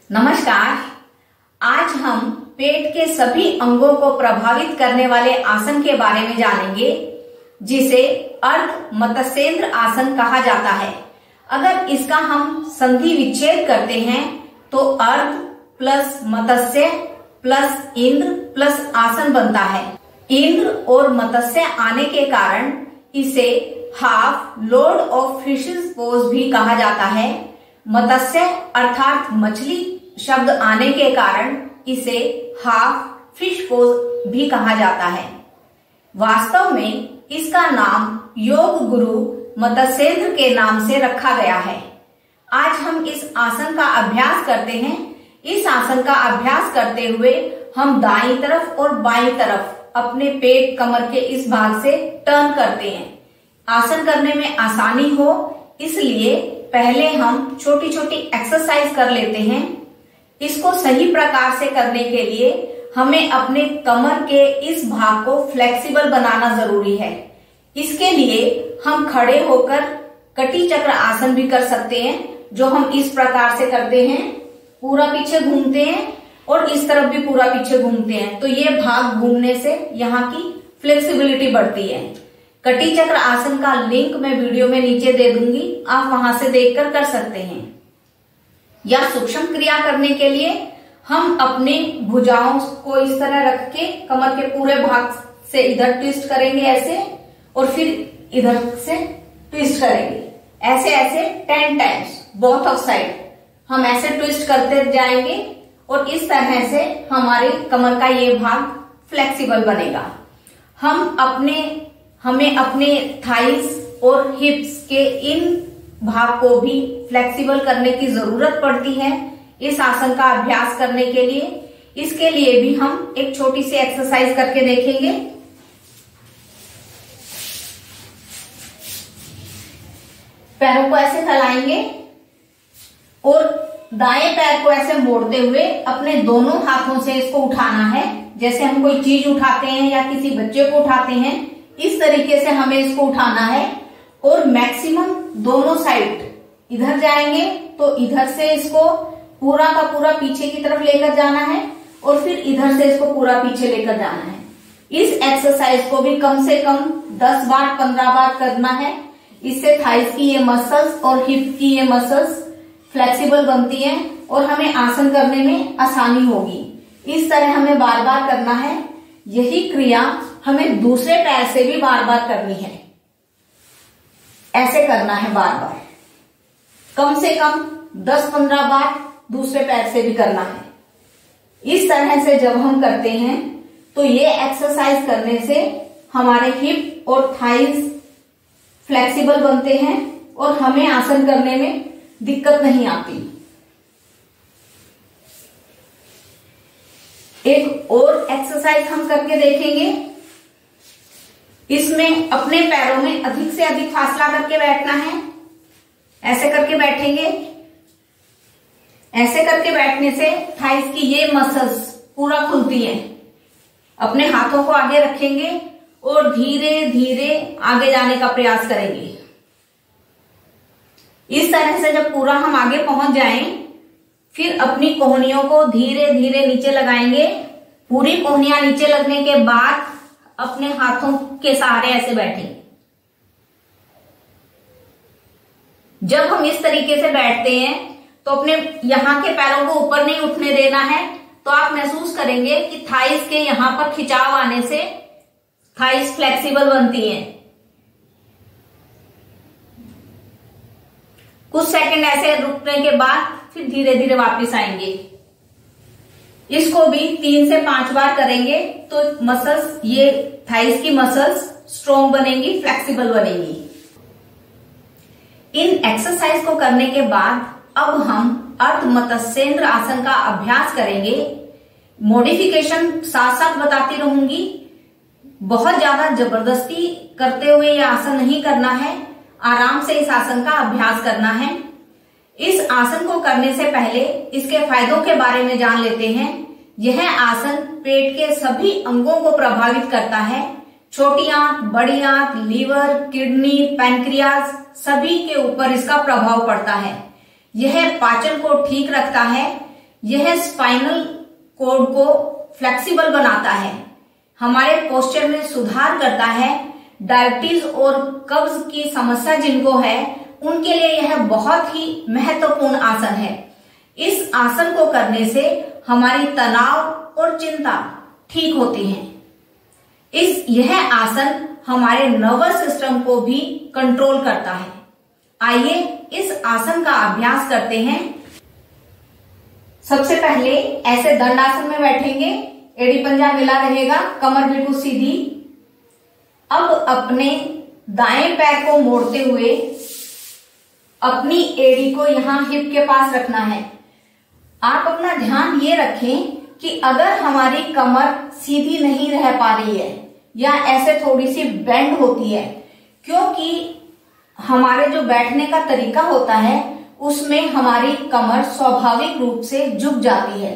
नमस्कार। आज हम पेट के सभी अंगों को प्रभावित करने वाले आसन के बारे में जानेंगे, जिसे अर्ध मत्स्येंद्र आसन कहा जाता है। अगर इसका हम संधि विच्छेद करते हैं तो अर्ध प्लस मत्स्य प्लस इंद्र प्लस आसन बनता है। इंद्र और मत्स्य आने के कारण इसे half Lord of fishes pose भी कहा जाता है। मत्स्य अर्थात मछली शब्द आने के कारण इसे हाफ फिश पोज भी कहा जाता है। वास्तव में इसका नाम योग गुरु मत्स्येंद्र के नाम से रखा गया है। आज हम इस आसन का अभ्यास करते हैं। इस आसन का अभ्यास करते हुए हम दाईं तरफ और बाईं तरफ अपने पेट कमर के इस भाग से टर्न करते हैं। आसन करने में आसानी हो इसलिए पहले हम छोटी छोटी एक्सरसाइज कर लेते हैं। इसको सही प्रकार से करने के लिए हमें अपने कमर के इस भाग को फ्लेक्सिबल बनाना जरूरी है। इसके लिए हम खड़े होकर कटी चक्र आसन भी कर सकते हैं, जो हम इस प्रकार से करते हैं। पूरा पीछे घूमते हैं और इस तरफ भी पूरा पीछे घूमते हैं, तो ये भाग घूमने से यहाँ की फ्लेक्सिबिलिटी बढ़ती है। कटी चक्र आसन का लिंक मैं वीडियो में नीचे दे दूंगी, आप वहां से देखकर कर सकते हैं। या सूक्ष्म क्रिया करने के लिए हम अपने भुजाओं को इस तरह रख के कमर के पूरे भाग से इधर ट्विस्ट करेंगे ऐसे, और फिर इधर से ट्विस्ट करेंगे ऐसे ऐसे 10 टाइम्स बोथ ऑफ साइड। हम ऐसे ट्विस्ट करते जाएंगे और इस तरह से हमारे कमर का ये भाग फ्लेक्सिबल बनेगा। हमें अपने थाइस और हिप्स के इन भाग को भी फ्लेक्सिबल करने की जरूरत पड़ती है इस आसन का अभ्यास करने के लिए। इसके लिए भी हम एक छोटी सी एक्सरसाइज करके देखेंगे। पैरों को ऐसे फैलाएंगे और दाएं पैर को ऐसे मोड़ते हुए अपने दोनों हाथों से इसको उठाना है। जैसे हम कोई चीज उठाते हैं या किसी बच्चे को उठाते हैं, इस तरीके से हमें इसको उठाना है। और मैक्सिमम दोनों साइड इधर जाएंगे तो इधर से इसको पूरा का पूरा पीछे की तरफ लेकर जाना है और फिर इधर से इसको पूरा पीछे लेकर जाना है। इस एक्सरसाइज को भी कम से कम 10 बार 15 बार करना है। इससे थाइस की ये मसल्स और हिप की ये मसल्स फ्लेक्सिबल बनती हैं और हमें आसन करने में आसानी होगी। इस तरह हमें बार बार करना है। यही क्रिया हमें दूसरे पैर से भी बार बार करनी है। ऐसे करना है बार बार, कम से कम 10-15 बार दूसरे पैर से भी करना है। इस तरह से जब हम करते हैं तो ये एक्सरसाइज करने से हमारे हिप और थाइस फ्लेक्सिबल बनते हैं और हमें आसन करने में दिक्कत नहीं आती। एक और एक्सरसाइज हम करके देखेंगे। इसमें अपने पैरों में अधिक से अधिक फासला करके बैठना है। ऐसे करके बैठेंगे। ऐसे करके बैठने से थाइस की ये मसल्स पूरा खुलती हैं। अपने हाथों को आगे रखेंगे और धीरे धीरे आगे जाने का प्रयास करेंगे। इस तरह से जब पूरा हम आगे पहुंच जाएं, फिर अपनी कोहनियों को धीरे धीरे नीचे लगाएंगे। पूरी कोहनियां नीचे लगने के बाद अपने हाथों के सहारे ऐसे बैठेंगे। जब हम इस तरीके से बैठते हैं तो अपने यहां के पैरों को ऊपर नहीं उठने देना है। तो आप महसूस करेंगे कि थाइस के यहां पर खिंचाव आने से थाइस फ्लेक्सिबल बनती हैं। कुछ सेकंड ऐसे रुकने के बाद फिर धीरे धीरे वापस आएंगे। इसको भी 3 से 5 बार करेंगे तो मसल्स, ये थाइस की मसल्स स्ट्रॉन्ग बनेंगी, फ्लेक्सिबल बनेंगी। इन एक्सरसाइज को करने के बाद अब हम अर्ध मत्स्येंद्र आसन का अभ्यास करेंगे। मॉडिफिकेशन साथ साथ बताती रहूंगी। बहुत ज्यादा जबरदस्ती करते हुए यह आसन नहीं करना है, आराम से इस आसन का अभ्यास करना है। इस आसन को करने से पहले इसके फायदों के बारे में जान लेते हैं। यह आसन पेट के सभी अंगों को प्रभावित करता है। छोटी आंत, बड़ी आंत, लीवर, किडनी, पैनक्रियाज सभी के ऊपर इसका प्रभाव पड़ता है। यह पाचन को ठीक रखता है। यह स्पाइनल कॉर्ड को फ्लेक्सिबल बनाता है, हमारे पोस्चर में सुधार करता है। डायबिटीज और कब्ज की समस्या जिनको है उनके लिए यह बहुत ही महत्वपूर्ण आसन है। इस आसन को करने से हमारी तनाव और चिंता ठीक होती है। यह आसन हमारे नर्वस सिस्टम को भी कंट्रोल करता है। आइए इस आसन का अभ्यास करते हैं। सबसे पहले ऐसे दंडासन में बैठेंगे, एड़ी पंजा मिला रहेगा, कमर बिल्कुल सीधी। अब अपने दाएं पैर को मोड़ते हुए अपनी एड़ी को यहां हिप के पास रखना है। आप अपना ध्यान ये रखें कि अगर हमारी कमर सीधी नहीं रह पा रही है या ऐसे थोड़ी सी बेंड होती है, क्योंकि हमारे जो बैठने का तरीका होता है उसमें हमारी कमर स्वाभाविक रूप से झुक जाती है।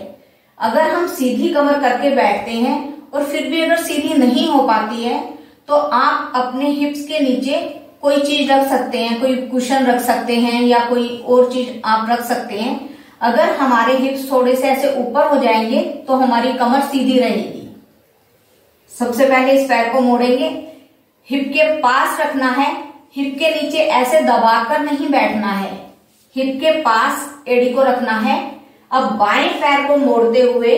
अगर हम सीधी कमर करके बैठते हैं और फिर भी अगर सीधी नहीं हो पाती है तो आप अपने हिप्स के नीचे कोई चीज रख सकते हैं, कोई कुशन रख सकते हैं या कोई और चीज आप रख सकते हैं। अगर हमारे हिप्स थोड़े से ऐसे ऊपर हो जाएंगे तो हमारी कमर सीधी रहेगी। सबसे पहले इस पैर को मोड़ेंगे, हिप के पास रखना है, हिप के नीचे ऐसे दबाकर नहीं बैठना है, हिप के पास एड़ी को रखना है। अब बाएं पैर को मोड़ते हुए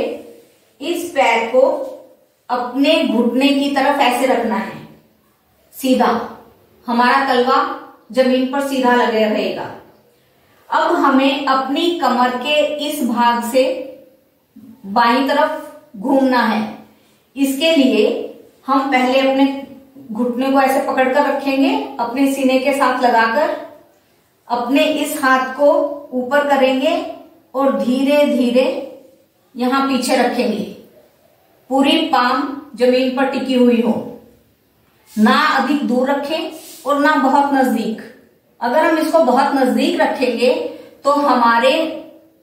इस पैर को अपने घुटने की तरफ ऐसे रखना है, सीधा, हमारा तलवा जमीन पर सीधा लगे रहेगा। अब हमें अपनी कमर के इस भाग से बाईं तरफ घूमना है। इसके लिए हम पहले अपने घुटने को ऐसे पकड़कर रखेंगे, अपने सीने के साथ लगाकर अपने इस हाथ को ऊपर करेंगे और धीरे धीरे यहां पीछे रखेंगे। पूरी पाम जमीन पर टिकी हुई हो, ना अधिक दूर रखें और ना बहुत नजदीक। अगर हम इसको बहुत नजदीक रखेंगे तो हमारे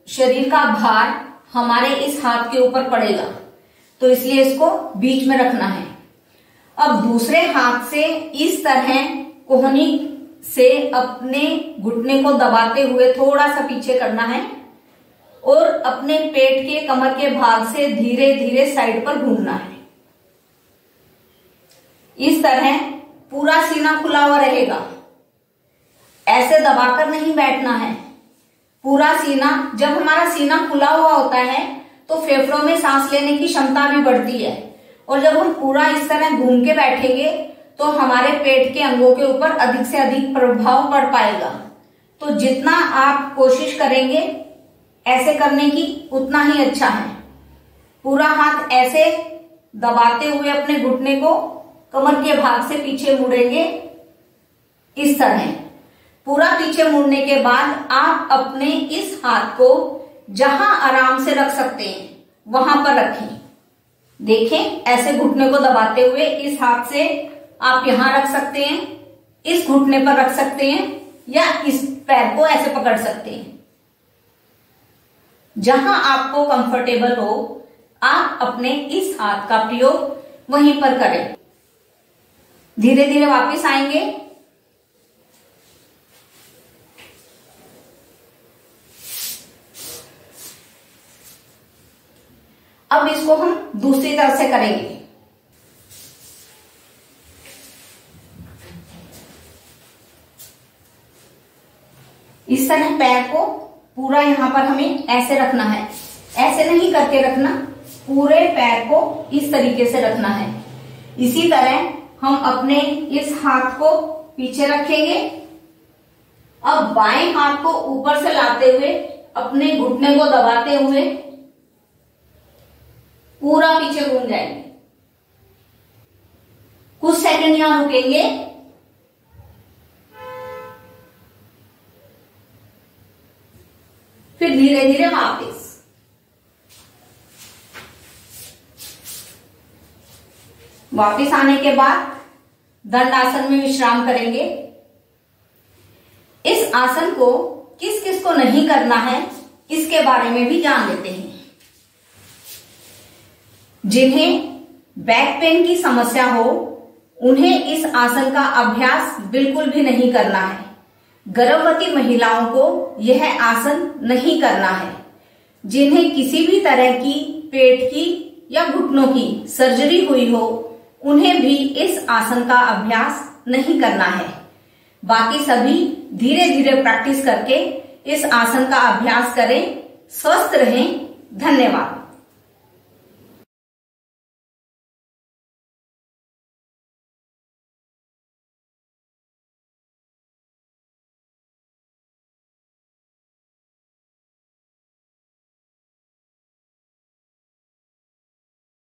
शरीर का भार हमारे इस हाथ के ऊपर पड़ेगा, तो इसलिए इसको बीच में रखना है। अब दूसरे हाथ से इस तरह कोहनी से अपने घुटने को दबाते हुए थोड़ा सा पीछे करना है और अपने पेट के कमर के भाग से धीरे धीरे साइड पर घूमना है। इस तरह पूरा सीना खुला हुआ रहेगा, ऐसे दबाकर नहीं बैठना है। पूरा सीना, जब हमारा सीना खुला हुआ होता है तो फेफड़ों में सांस लेने की क्षमता भी बढ़ती है, और जब हम पूरा इस तरह घूम के बैठेंगे तो हमारे पेट के अंगों के ऊपर अधिक से अधिक प्रभाव पड़ पाएगा। तो जितना आप कोशिश करेंगे ऐसे करने की उतना ही अच्छा है। पूरा हाथ ऐसे दबाते हुए अपने घुटने को कमर के भाग से पीछे मुड़ेंगे, इस तरह। पूरा पीछे मुड़ने के बाद आप अपने इस हाथ को जहां आराम से रख सकते हैं वहां पर रखें। देखें, ऐसे घुटने को दबाते हुए इस हाथ से आप यहां रख सकते हैं, इस घुटने पर रख सकते हैं या इस पैर को ऐसे पकड़ सकते हैं। जहां आपको कंफर्टेबल हो आप अपने इस हाथ का प्रयोग वहीं पर करें। धीरे धीरे वापस आएंगे। अब इसको हम दूसरी तरफ से करेंगे। इस तरह पैर को पूरा यहां पर हमें ऐसे रखना है, ऐसे नहीं करके रखना, पूरे पैर को इस तरीके से रखना है। इसी तरह हम अपने इस हाथ को पीछे रखेंगे। अब बाएं हाथ को ऊपर से लाते हुए अपने घुटने को दबाते हुए पूरा पीछे घूम जाएंगे। कुछ सेकंड यहां रुकेंगे। फिर धीरे धीरे वापस। वापस आने के बाद दंडासन में विश्राम करेंगे। इस आसन को किस किस को नहीं करना है इसके बारे में भी जान लेते हैं। जिन्हें बैक पेन की समस्या हो उन्हें इस आसन का अभ्यास बिल्कुल भी नहीं करना है। गर्भवती महिलाओं को यह आसन नहीं करना है। जिन्हें किसी भी तरह की पेट की या घुटनों की सर्जरी हुई हो, उन्हें भी इस आसन का अभ्यास नहीं करना है। बाकी सभी धीरे धीरे प्रैक्टिस करके इस आसन का अभ्यास करें। स्वस्थ रहें। धन्यवाद।